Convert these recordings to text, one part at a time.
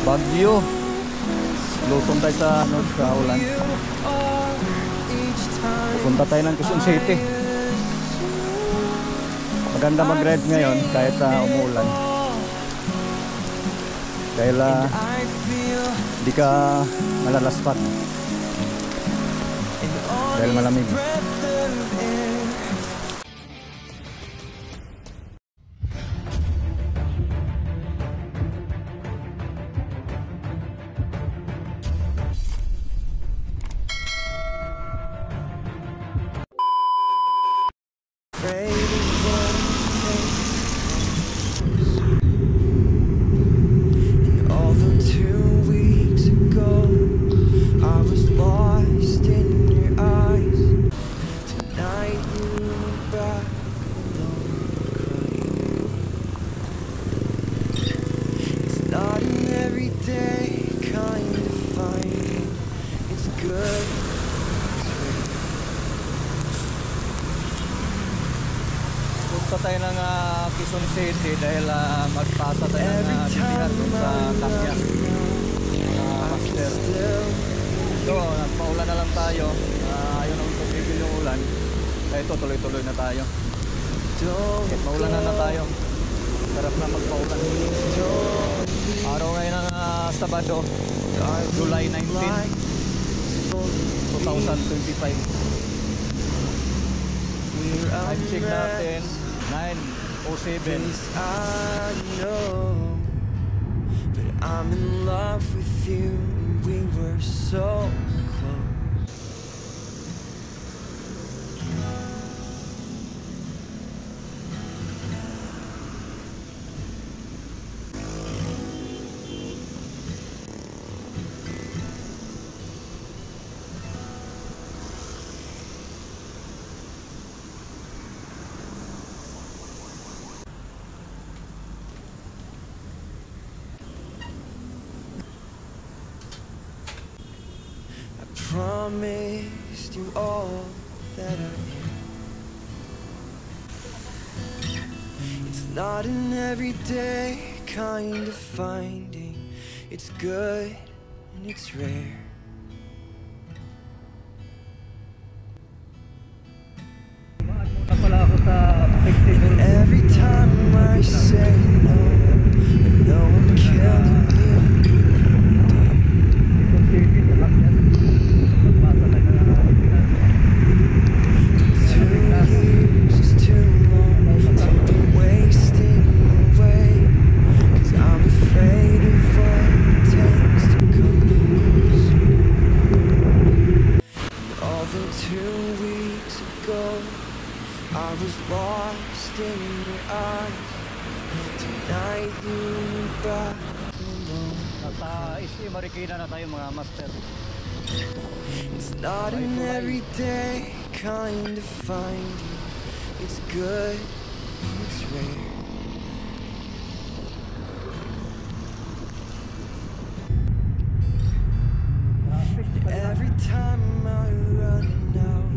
Baguio. Lutong tayo sa, sa ulan. Pupunta tayo ng Quezon City. Maganda mag-ride ngayon kahit umuulan. Dahil hindi ka malalaspat. Dahil malamig. Punta tayo ng Quezon City dahil magpasa tayo ng BTR doon sa Cambias Master. So nagpaulan na lang tayo, ayaw nang tumigil yung ulan kaya ito tuloy-tuloy na tayo kahit maulan na tayo. Sarap na magpaulan. Araw ngayon ng Sabado, July 19, 2025. Time check natin 9:07. I know, but I'm in love with you. We were so close. Promised you all that I am. It's not an everyday kind of finding. It's good and it's rare. Every time I say no, I know I'm killing you. I was lost in your eyes. Tonight you're back alone. Nasa Isi Marikina na tayo mga master. It's not an everyday kind of finding. It's good, it's rare. Every time I run out,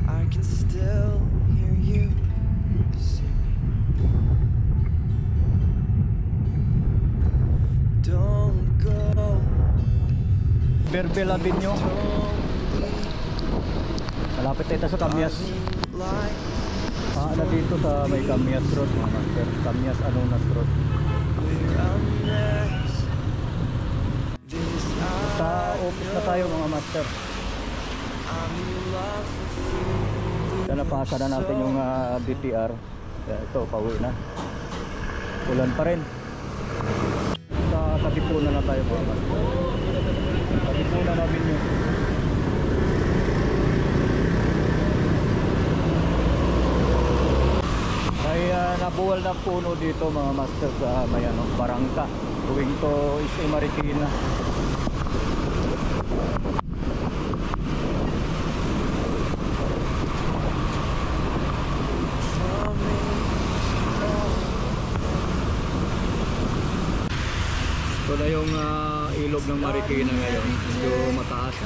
I can still hear you singing. Don't go. Berbel Avenue. Malapit tayo sa Cambias. Na dito sa may Cambias Road mga master. Cambias Anonas Road. Sa office na tayo mga master. Nalapasa na natin yung BTR. Ito, pauwi na. Ulan pa rin. Sa Katipunan na tayo mga master. Katipunan namin yun. May nabuwal na puno dito mga master sa may Barangka. Going to Isi Marikina. Ito na yung ilog ng Marikina ngayon. Medyo mataas.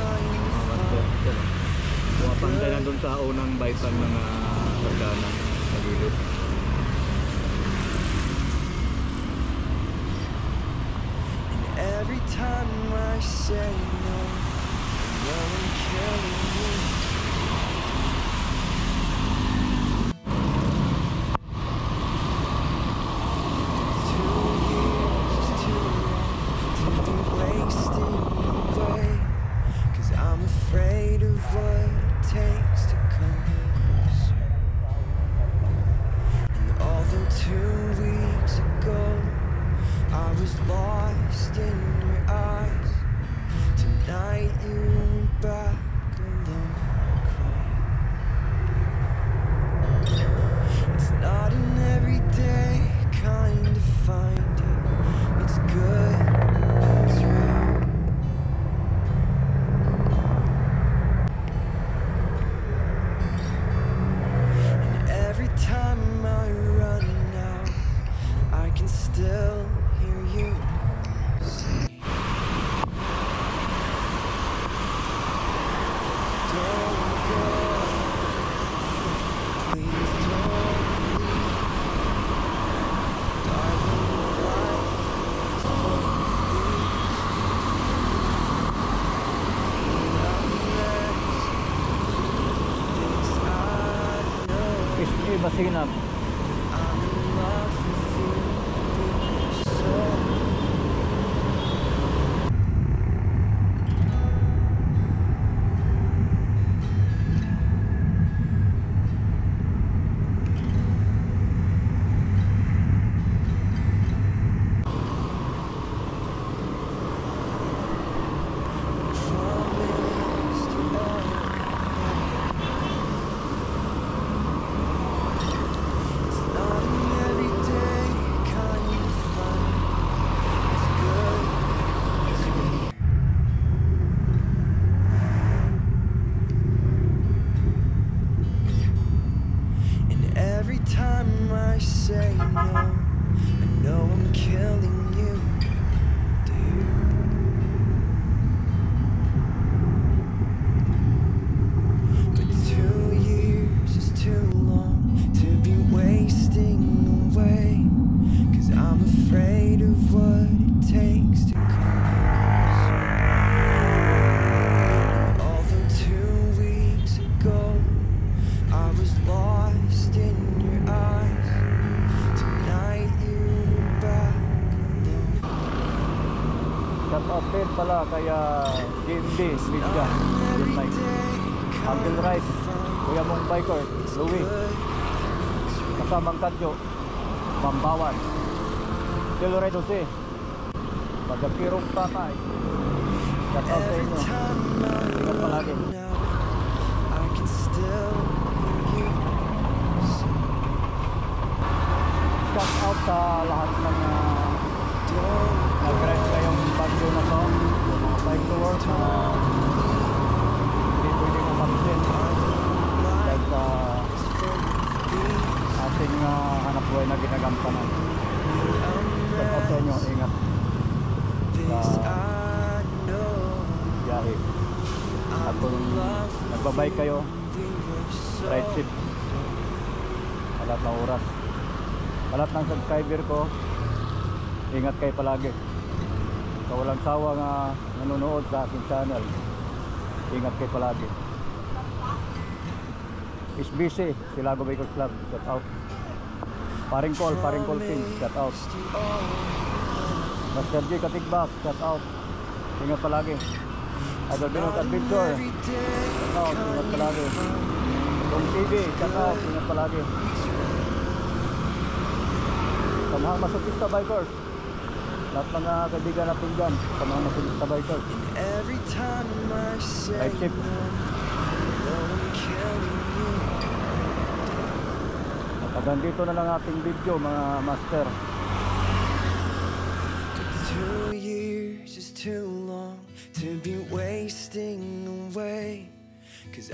Pumapantay na dun sa unang bypass ng Pagdana sa gilid. time I say no, no, I'm killing you. I'm afraid of what it takes to come closer. And although 2 weeks ago I was lost in your eyes, tonight you went back alone crying. It's not an everyday kind of finding. It's good, it's real. Time I run out, I can still hear you sing. Don't go, please don't leave. Darling, life is full of these. Unless this I know. Ismi Masinap. I'm in love with you so. Promise to every time I say no, I know I'm killing you, dear. But 2 years is too long to be wasting away, 'cause I'm afraid of what it takes to come closer. And although 2 weeks ago I was lost in your eyes, tonight you were back alone. Shout out din pala kaya GMD Media, Good Night, Uncle Rice, Kuya Mong Biker, Louie, kasamang Kadyo, Mambawan, Delore Dose, Magapirong Tatay. Shout out sa inyo, ingat palagi. I can still hear you sing. Shout out sa lahat ng Don't nag-ride ngayong bagyo na to, yung mga bike to work na hindi pwedeng umabisin dahil sa ating hanap buhay na ginagampanan. Shout out sa inyo, ingat this I know. biyahe. At kung nagbabike kayo, ride safe sa lahat ng oras. Sa lahat ng subscriber ko, ingat kayo palagi. Sa walang sawa nga nanonood sa aking channel, ingat kayo palagi. SBC, Silago Bicol Club, shout out. Paring Call team, shout out. Master J Katigbak, shout out. Ingat palagi. Idol Binok Adventure, shout out, ingat palagi. Dong TV, shout out, ingat palagi. Sa mga masukista bikers, lahat mga kaibigan natin dyan, sa mga masukista bikers, Every time I say ride safe. no, I'm killing you. At hanggang dito na lang ating video mga master. 2 years is too long to be wasting away, 'cause